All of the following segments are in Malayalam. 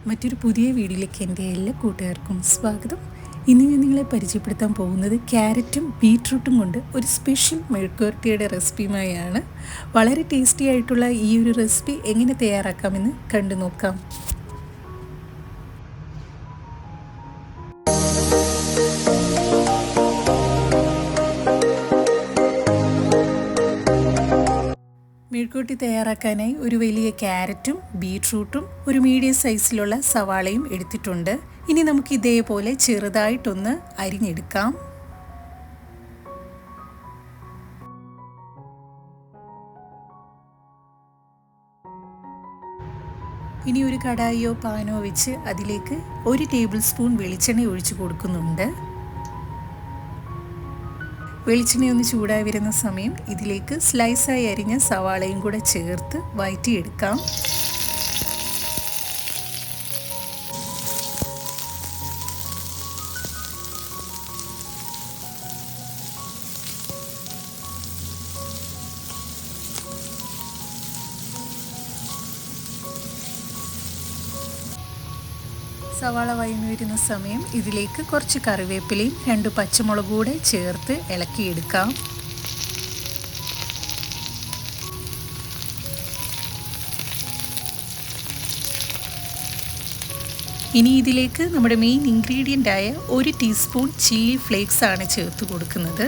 മറ്റൊരു പുതിയ വീഡിയോയിലേക്ക് എൻ്റെ എല്ലാ കൂട്ടുകാർക്കും സ്വാഗതം. ഇന്ന് ഞാൻ നിങ്ങളെ പരിചയപ്പെടുത്താൻ പോകുന്നത് ക്യാരറ്റും ബീറ്റ്റൂട്ടും കൊണ്ട് ഒരു സ്പെഷ്യൽ മെഴുക്കുവരട്ടിയുടെ റെസിപ്പിയുമായാണ്. വളരെ ടേസ്റ്റി ആയിട്ടുള്ള ഈ ഒരു റെസിപ്പി എങ്ങനെ തയ്യാറാക്കാമെന്ന് കണ്ടു നോക്കാം. മെഴുക്കുവരട്ടി തയ്യാറാക്കാനായി ഒരു വലിയ ക്യാരറ്റും ബീറ്റ്റൂട്ടും ഒരു മീഡിയം സൈസിലുള്ള സവാളയും എടുത്തിട്ടുണ്ട്. ഇനി നമുക്ക് ഇതേപോലെ ചെറുതായിട്ടൊന്ന് അരിഞ്ഞെടുക്കാം. ഇനി ഒരു കടായിയോ പാനോ വെച്ച് അതിലേക്ക് 1 ടേബിൾ സ്പൂൺ വെളിച്ചെണ്ണ ഒഴിച്ചു കൊടുക്കുന്നുണ്ട്. വെളിച്ചെണ്ണ ഒന്ന് ചൂടായി വരുന്ന സമയം ഇതിലേക്ക് സ്ലൈസായി അരിഞ്ഞ സവാളയും കൂടെ ചേർത്ത് വഴറ്റിയെടുക്കാം. സവാള വഴന്നു വരുന്ന സമയം ഇതിലേക്ക് കുറച്ച് കറിവേപ്പിലയും 2 പച്ചമുളകും കൂടെ ചേർത്ത് ഇളക്കിയെടുക്കാം. ഇനി ഇതിലേക്ക് നമ്മുടെ മെയിൻ ഇൻഗ്രീഡിയൻ്റ് ആയ 1 ടീസ്പൂൺ ചില്ലി ഫ്ലേക്സ് ആണ് ചേർത്ത് കൊടുക്കുന്നത്.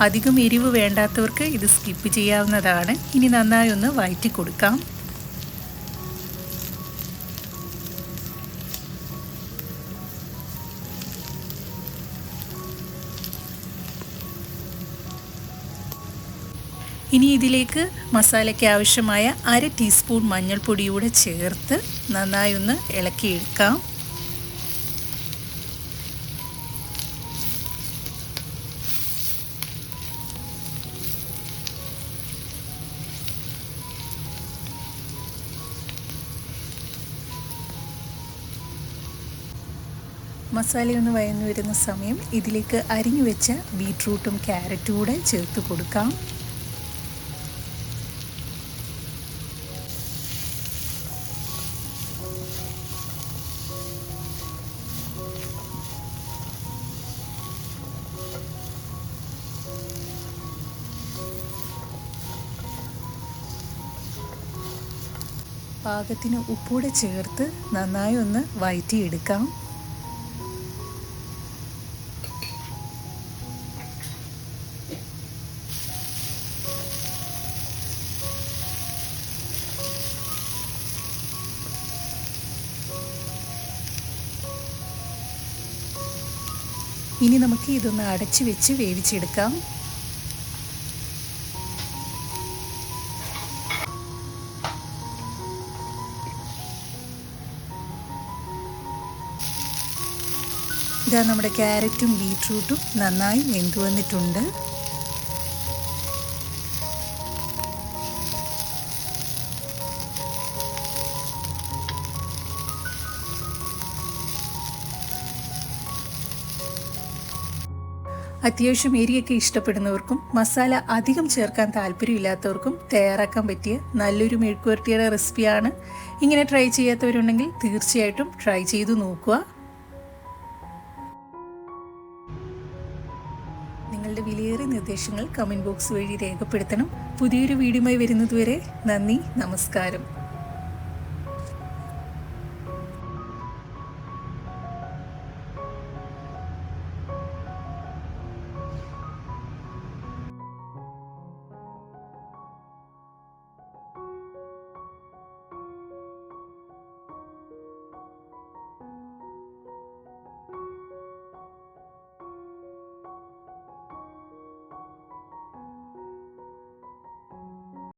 അധികം എരിവ് വേണ്ടാത്തവർക്ക് ഇത് സ്കിപ്പ് ചെയ്യാവുന്നതാണ്. ഇനി നന്നായി ഒന്ന് വഴറ്റി കൊടുക്കാം. ഇനി ഇതിലേക്ക് മസാലയ്ക്ക് ആവശ്യമായ 1/2 ടീസ്പൂൺ മഞ്ഞൾപ്പൊടിയൂടെ ചേർത്ത് നന്നായി ഒന്ന് ഇളക്കിയെടുക്കാം. മസാലയൊന്ന് വഴന്നു വരുന്ന സമയം ഇതിലേക്ക് അരിഞ്ഞു വെച്ച ബീറ്റ്റൂട്ടും ക്യാരറ്റും കൂടെ ചേർത്ത് കൊടുക്കാം. പാകത്തിന് ഉപ്പൂടെ ചേർത്ത് നന്നായി ഒന്ന് വഴറ്റിയെടുക്കാം. ഇനി നമുക്ക് ഇതൊന്ന് അടച്ചു വെച്ച് വേവിച്ചെടുക്കാം. ഇതാ നമ്മുടെ ക്യാരറ്റും ബീറ്റ്റൂട്ടും നന്നായി വെന്തു വന്നിട്ടുണ്ട്. അത്യാവശ്യം എരിയൊക്കെ ഇഷ്ടപ്പെടുന്നവർക്കും മസാല അധികം ചേർക്കാൻ താല്പര്യമില്ലാത്തവർക്കും തയ്യാറാക്കാൻ പറ്റിയ നല്ലൊരു മെഴുക്കുവരട്ടിയുടെ റെസിപ്പിയാണ്. ഇങ്ങനെ ട്രൈ ചെയ്യാത്തവരുണ്ടെങ്കിൽ തീർച്ചയായിട്ടും ട്രൈ ചെയ്തു നോക്കുക. നിങ്ങളുടെ വിലയേറിയ നിർദ്ദേശങ്ങൾ കമൻറ്റ് ബോക്സ് വഴി രേഖപ്പെടുത്തണം. പുതിയൊരു വീഡിയോയുമായി വരുന്നതുവരെ നന്ദി, നമസ്കാരം.